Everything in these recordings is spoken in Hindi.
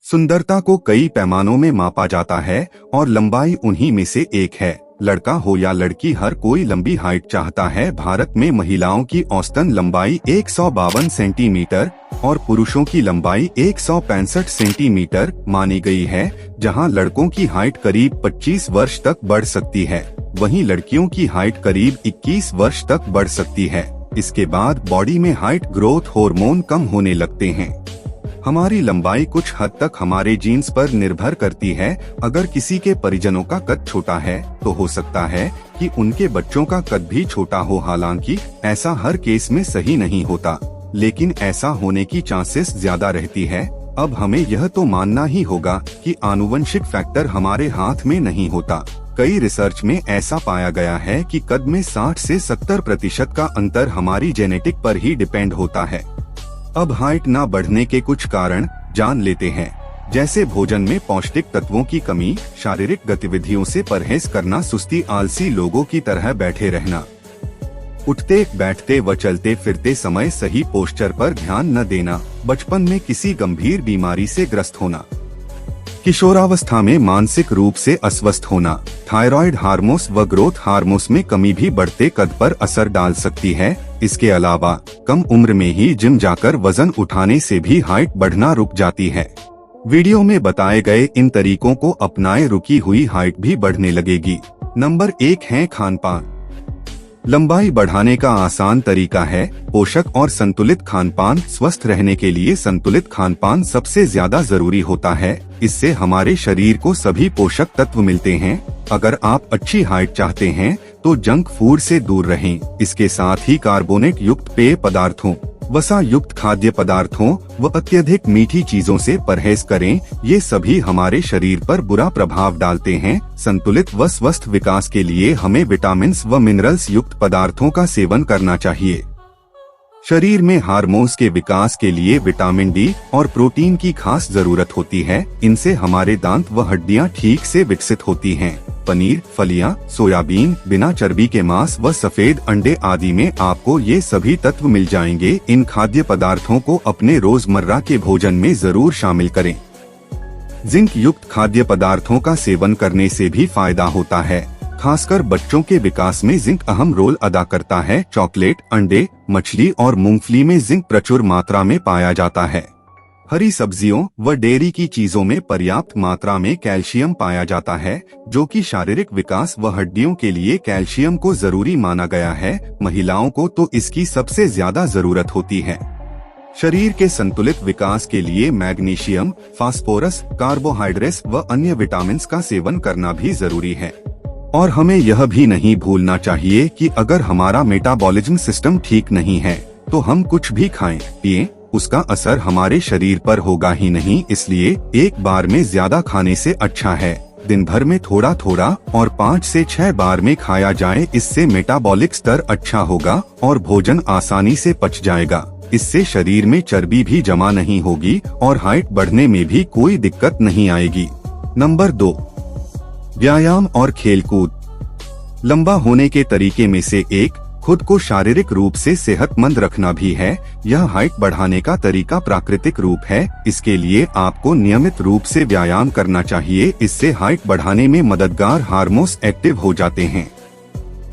सुंदरता को कई पैमानों में मापा जाता है और लंबाई उन्हीं में से एक है। लड़का हो या लड़की, हर कोई लंबी हाइट चाहता है। भारत में महिलाओं की औसतन लंबाई 152 सेंटीमीटर और पुरुषों की लंबाई 165 सेंटीमीटर मानी गई है, जहां लड़कों की हाइट करीब 25 वर्ष तक बढ़ सकती है, वहीं लड़कियों की हाइट करीब 21 वर्ष तक बढ़ सकती है। इसके बाद बॉडी में हाइट ग्रोथ हार्मोन कम होने लगते हैं। हमारी लंबाई कुछ हद तक हमारे जीन्स पर निर्भर करती है। अगर किसी के परिजनों का कद छोटा है तो हो सकता है कि उनके बच्चों का कद भी छोटा हो। हालांकि ऐसा हर केस में सही नहीं होता, लेकिन ऐसा होने की चांसेस ज्यादा रहती है। अब हमें यह तो मानना ही होगा कि आनुवंशिक फैक्टर हमारे हाथ में नहीं होता। कई रिसर्च में ऐसा पाया गया है कि कद में 60 से 70% का अंतर हमारी जेनेटिक पर ही डिपेंड होता है। अब हाइट ना बढ़ने के कुछ कारण जान लेते हैं, जैसे भोजन में पौष्टिक तत्वों की कमी, शारीरिक गतिविधियों से परहेज करना, सुस्ती, आलसी लोगों की तरह बैठे रहना, उठते बैठते व चलते फिरते समय सही पोस्चर पर ध्यान न देना, बचपन में किसी गंभीर बीमारी से ग्रस्त होना, किशोरावस्था में मानसिक रूप से अस्वस्थ होना, थायराइड हार्मोन्स व ग्रोथ हार्मोन्स में कमी भी बढ़ते कद पर असर डाल सकती है। इसके अलावा कम उम्र में ही जिम जाकर वजन उठाने से भी हाइट बढ़ना रुक जाती है। वीडियो में बताए गए इन तरीकों को अपनाए रुकी हुई हाइट भी बढ़ने लगेगी। नंबर 1 है खानपान। लंबाई बढ़ाने का आसान तरीका है पोषक और संतुलित खानपान। स्वस्थ रहने के लिए संतुलित खानपान सबसे ज्यादा जरूरी होता है। इससे हमारे शरीर को सभी पोषक तत्व मिलते हैं। अगर आप अच्छी हाइट चाहते हैं तो जंक फूड से दूर रहें। इसके साथ ही कार्बोनेट युक्त पेय पदार्थों, वसा युक्त खाद्य पदार्थों व अत्यधिक मीठी चीजों से परहेज करें। ये सभी हमारे शरीर पर बुरा प्रभाव डालते हैं। संतुलित व स्वस्थ विकास के लिए हमें विटामिन्स व मिनरल्स युक्त पदार्थों का सेवन करना चाहिए। शरीर में हार्मोन्स के विकास के लिए विटामिन डी और प्रोटीन की खास जरूरत होती है। इनसे हमारे दांत व हड्डियां ठीक से विकसित होती हैं। पनीर, फलियां, सोयाबीन, बिना चर्बी के मांस व सफेद अंडे आदि में आपको ये सभी तत्व मिल जाएंगे। इन खाद्य पदार्थों को अपने रोजमर्रा के भोजन में जरूर शामिल करें। जिंक युक्त खाद्य पदार्थों का सेवन करने से भी फायदा होता है। खासकर बच्चों के विकास में जिंक अहम रोल अदा करता है। चॉकलेट, अंडे, मछली और मूंगफली में जिंक प्रचुर मात्रा में पाया जाता है। हरी सब्जियों व डेयरी की चीजों में पर्याप्त मात्रा में कैल्शियम पाया जाता है, जो कि शारीरिक विकास व हड्डियों के लिए कैल्शियम को जरूरी माना गया है। महिलाओं को तो इसकी सबसे ज्यादा जरूरत होती है। शरीर के संतुलित विकास के लिए मैग्नीशियम, फास्फोरस, कार्बोहाइड्रेट्स व अन्य विटामिन्स का सेवन करना भी जरूरी है। और हमें यह भी नहीं भूलना चाहिए कि अगर हमारा मेटाबॉलिज्म सिस्टम ठीक नहीं है तो हम कुछ भी खाएं पिएं, उसका असर हमारे शरीर पर होगा ही नहीं। इसलिए एक बार में ज्यादा खाने से अच्छा है दिन भर में थोड़ा थोड़ा और 5 से 6 बार में खाया जाए। इससे मेटाबॉलिक स्तर अच्छा होगा और भोजन आसानी से पच जाएगा। इससे शरीर में चर्बी भी जमा नहीं होगी और हाइट बढ़ने में भी कोई दिक्कत नहीं आएगी। नंबर 2, व्यायाम और खेलकूद। लंबा होने के तरीके में से एक खुद को शारीरिक रूप से सेहतमंद रखना भी है। यह हाइट बढ़ाने का तरीका प्राकृतिक रूप है। इसके लिए आपको नियमित रूप से व्यायाम करना चाहिए। इससे हाइट बढ़ाने में मददगार हार्मोन्स एक्टिव हो जाते हैं।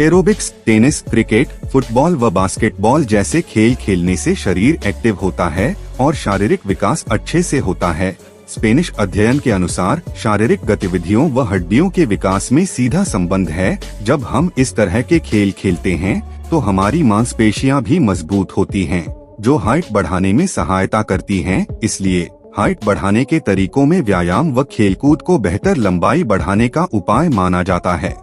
एरोबिक्स, टेनिस, क्रिकेट, फुटबॉल व बास्केटबॉल जैसे खेल खेलने से शरीर एक्टिव होता है और शारीरिक विकास अच्छे से होता है। स्पेनिश अध्ययन के अनुसार शारीरिक गतिविधियों व हड्डियों के विकास में सीधा संबंध है। जब हम इस तरह के खेल खेलते हैं तो हमारी मांसपेशियां भी मजबूत होती हैं, जो हाइट बढ़ाने में सहायता करती हैं। इसलिए हाइट बढ़ाने के तरीकों में व्यायाम व खेलकूद को बेहतर लंबाई बढ़ाने का उपाय माना जाता है।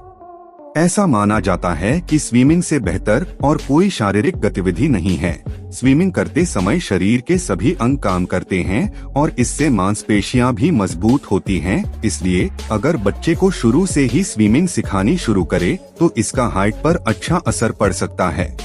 ऐसा माना जाता है कि स्विमिंग से बेहतर और कोई शारीरिक गतिविधि नहीं है। स्विमिंग करते समय शरीर के सभी अंग काम करते हैं और इससे मांसपेशियां भी मजबूत होती हैं। इसलिए अगर बच्चे को शुरू से ही स्विमिंग सिखानी शुरू करे तो इसका हाइट पर अच्छा असर पड़ सकता है।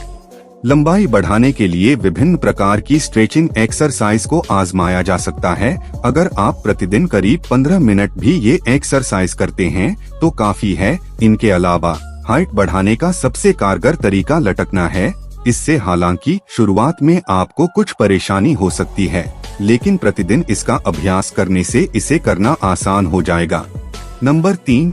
लंबाई बढ़ाने के लिए विभिन्न प्रकार की स्ट्रेचिंग एक्सरसाइज को आजमाया जा सकता है। अगर आप प्रतिदिन करीब 15 मिनट भी ये एक्सरसाइज करते हैं तो काफी है। इनके अलावा हाइट बढ़ाने का सबसे कारगर तरीका लटकना है। इससे हालांकि शुरुआत में आपको कुछ परेशानी हो सकती है, लेकिन प्रतिदिन इसका अभ्यास करने से इसे करना आसान हो जाएगा। नंबर 3,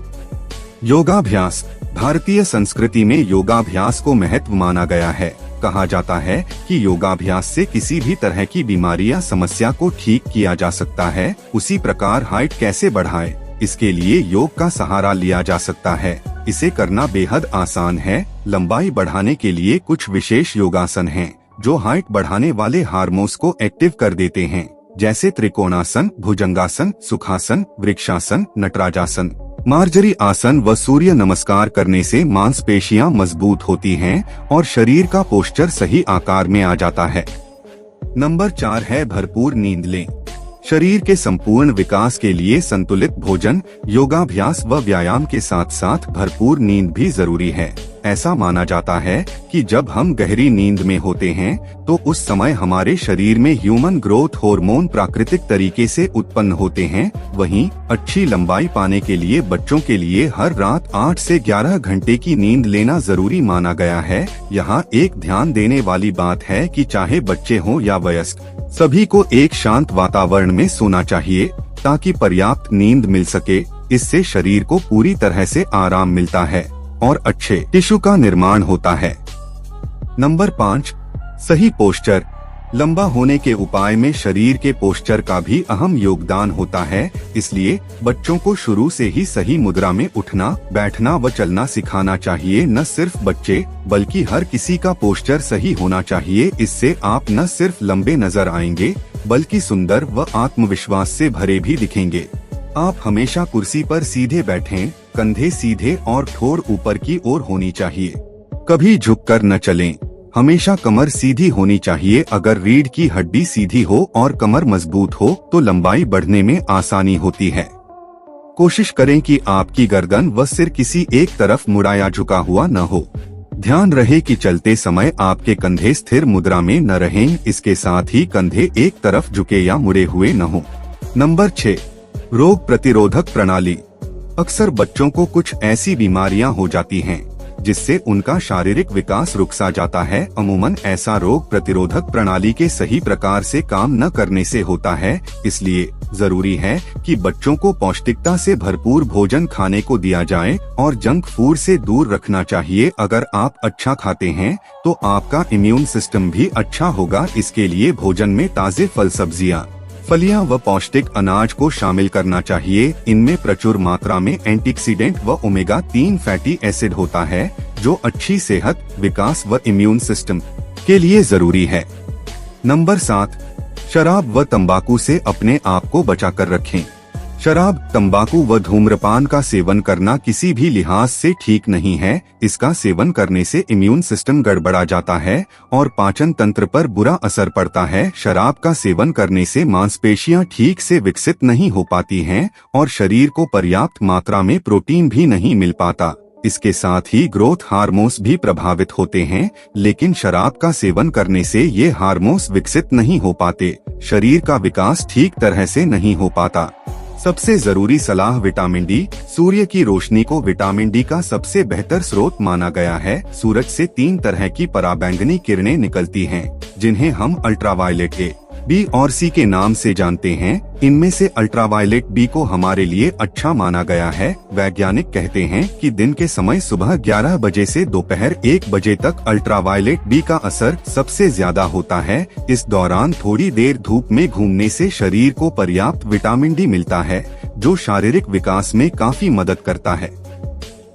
योगाभ्यास। भारतीय संस्कृति में योगाभ्यास को महत्व माना गया है। कहा जाता है कि योगाभ्यास से किसी भी तरह की बीमारी या समस्या को ठीक किया जा सकता है। उसी प्रकार हाइट कैसे बढ़ाए, इसके लिए योग का सहारा लिया जा सकता है। इसे करना बेहद आसान है। लंबाई बढ़ाने के लिए कुछ विशेष योगासन हैं, जो हाइट बढ़ाने वाले हार्मोन्स को एक्टिव कर देते हैं, जैसे त्रिकोणासन, भुजंगासन, सुखासन, वृक्षासन, नटराजासन, मार्जरी आसन व सूर्य नमस्कार करने से मांसपेशियां मजबूत होती हैं और शरीर का पोस्चर सही आकार में आ जाता है। नंबर 4 है भरपूर नींद लें। शरीर के संपूर्ण विकास के लिए संतुलित भोजन, योगाभ्यास व व्यायाम के साथ साथ भरपूर नींद भी जरूरी है। ऐसा माना जाता है कि जब हम गहरी नींद में होते हैं तो उस समय हमारे शरीर में ह्यूमन ग्रोथ हार्मोन प्राकृतिक तरीके से उत्पन्न होते हैं। वहीं अच्छी लंबाई पाने के लिए बच्चों के लिए हर रात 8 से 11 घंटे की नींद लेना जरूरी माना गया है। यहाँ एक ध्यान देने वाली बात है कि चाहे बच्चे हों या वयस्क, सभी को एक शांत वातावरण में सोना चाहिए ताकि पर्याप्त नींद मिल सके। इससे शरीर को पूरी तरह से आराम मिलता है और अच्छे टिश्यू का निर्माण होता है। नंबर 5, सही पोस्चर। लंबा होने के उपाय में शरीर के पोस्चर का भी अहम योगदान होता है। इसलिए बच्चों को शुरू से ही सही मुद्रा में उठना, बैठना व चलना सिखाना चाहिए। न सिर्फ बच्चे बल्कि हर किसी का पोस्चर सही होना चाहिए। इससे आप न सिर्फ लंबे नजर आएंगे बल्कि सुंदर व आत्मविश्वास से भरे भी दिखेंगे। आप हमेशा कुर्सी पर सीधे बैठें, कंधे सीधे और ठोर ऊपर की ओर होनी चाहिए। कभी झुककर न चलें। हमेशा कमर सीधी होनी चाहिए। अगर रीढ़ की हड्डी सीधी हो और कमर मजबूत हो तो लंबाई बढ़ने में आसानी होती है। कोशिश करें कि आपकी गर्दन व सिर किसी एक तरफ मुड़ा या झुका हुआ न हो। ध्यान रहे कि चलते समय आपके कंधे स्थिर मुद्रा में न रहें। इसके साथ ही कंधे एक तरफ झुके या मुड़े हुए न हो। नंबर 6, रोग प्रतिरोधक प्रणाली। अक्सर बच्चों को कुछ ऐसी बीमारियां हो जाती हैं जिससे उनका शारीरिक विकास रुक सा जाता है। अमूमन ऐसा रोग प्रतिरोधक प्रणाली के सही प्रकार से काम न करने से होता है। इसलिए जरूरी है कि बच्चों को पौष्टिकता से भरपूर भोजन खाने को दिया जाए और जंक फूड से दूर रखना चाहिए। अगर आप अच्छा खाते हैं तो आपका इम्यून सिस्टम भी अच्छा होगा। इसके लिए भोजन में ताजे फल, सब्जियां, फलियां व पौष्टिक अनाज को शामिल करना चाहिए। इनमें प्रचुर मात्रा में एंटीऑक्सीडेंट व ओमेगा 3 फैटी एसिड होता है, जो अच्छी सेहत, विकास व इम्यून सिस्टम के लिए जरूरी है। नंबर 7, शराब व तंबाकू से अपने आप को बचाकर रखें। शराब, तंबाकू व धूम्रपान का सेवन करना किसी भी लिहाज से ठीक नहीं है। इसका सेवन करने से इम्यून सिस्टम गड़बड़ा जाता है और पाचन तंत्र पर बुरा असर पड़ता है। शराब का सेवन करने से मांसपेशियां ठीक से विकसित नहीं हो पाती हैं और शरीर को पर्याप्त मात्रा में प्रोटीन भी नहीं मिल पाता। इसके साथ ही ग्रोथ हार्मोन्स भी प्रभावित होते हैं, लेकिन शराब का सेवन करने से ये हार्मोन्स विकसित नहीं हो पाते। शरीर का विकास ठीक तरह से नहीं हो पाता। सबसे जरूरी सलाह विटामिन डी। सूर्य की रोशनी को विटामिन डी का सबसे बेहतर स्रोत माना गया है। सूरज से 3 तरह की पराबैंगनी किरणें निकलती हैं, जिन्हें हम अल्ट्रावायलेट ए, बी और सी के नाम से जानते हैं। इनमें से अल्ट्रावायलेट बी को हमारे लिए अच्छा माना गया है। वैज्ञानिक कहते हैं कि दिन के समय सुबह 11 बजे से दोपहर 1 बजे तक अल्ट्रावायलेट बी का असर सबसे ज्यादा होता है। इस दौरान थोड़ी देर धूप में घूमने से शरीर को पर्याप्त विटामिन डी मिलता है, जो शारीरिक विकास में काफी मदद करता है।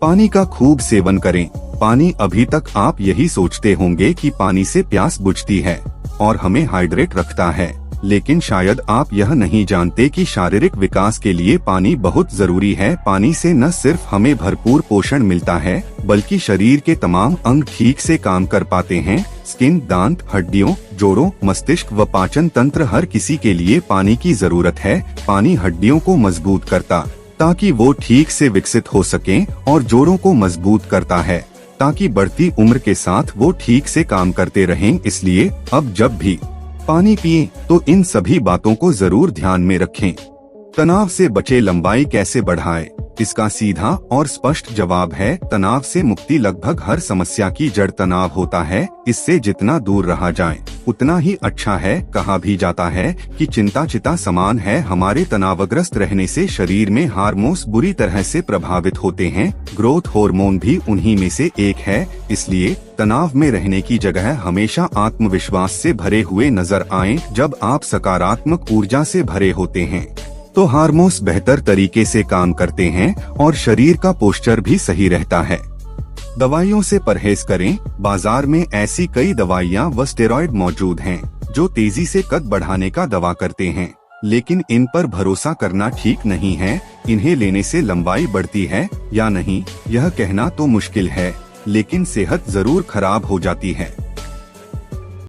पानी का खूब सेवन करें। पानी, अभी तक आप यही सोचते होंगे कि पानी से प्यास बुझती है और हमें हाइड्रेट रखता है, लेकिन शायद आप यह नहीं जानते कि शारीरिक विकास के लिए पानी बहुत जरूरी है। पानी से न सिर्फ हमें भरपूर पोषण मिलता है, बल्कि शरीर के तमाम अंग ठीक से काम कर पाते हैं। स्किन, दांत, हड्डियों, जोड़ों, मस्तिष्क व पाचन तंत्र, हर किसी के लिए पानी की जरूरत है। पानी हड्डियों को मजबूत करता ताकि वो ठीक से विकसित हो सकें और जोड़ों को मजबूत करता है ताकि बढ़ती उम्र के साथ वो ठीक से काम करते रहें। इसलिए अब जब भी पानी पिएं तो इन सभी बातों को जरूर ध्यान में रखें। तनाव से बचे। लंबाई कैसे बढ़ाएं? इसका सीधा और स्पष्ट जवाब है, तनाव से मुक्ति। लगभग हर समस्या की जड़ तनाव होता है। इससे जितना दूर रहा जाए उतना ही अच्छा है। कहा भी जाता है कि चिंता चिता समान है। हमारे तनावग्रस्त रहने से शरीर में हार्मोन्स बुरी तरह से प्रभावित होते हैं। ग्रोथ हार्मोन भी उन्हीं में से एक है। इसलिए तनाव में रहने की जगह हमेशा आत्मविश्वास से भरे हुए नजर आएं। जब आप सकारात्मक ऊर्जा से भरे होते हैं तो हार्मोन्स बेहतर तरीके से काम करते हैं और शरीर का पोस्चर भी सही रहता है। दवाइयों से परहेज करें। बाजार में ऐसी कई दवाइयां व स्टेरॉइड मौजूद हैं जो तेजी से कद बढ़ाने का दावा करते हैं, लेकिन इन पर भरोसा करना ठीक नहीं है। इन्हें लेने से लंबाई बढ़ती है या नहीं, यह कहना तो मुश्किल है, लेकिन सेहत जरूर खराब हो जाती है।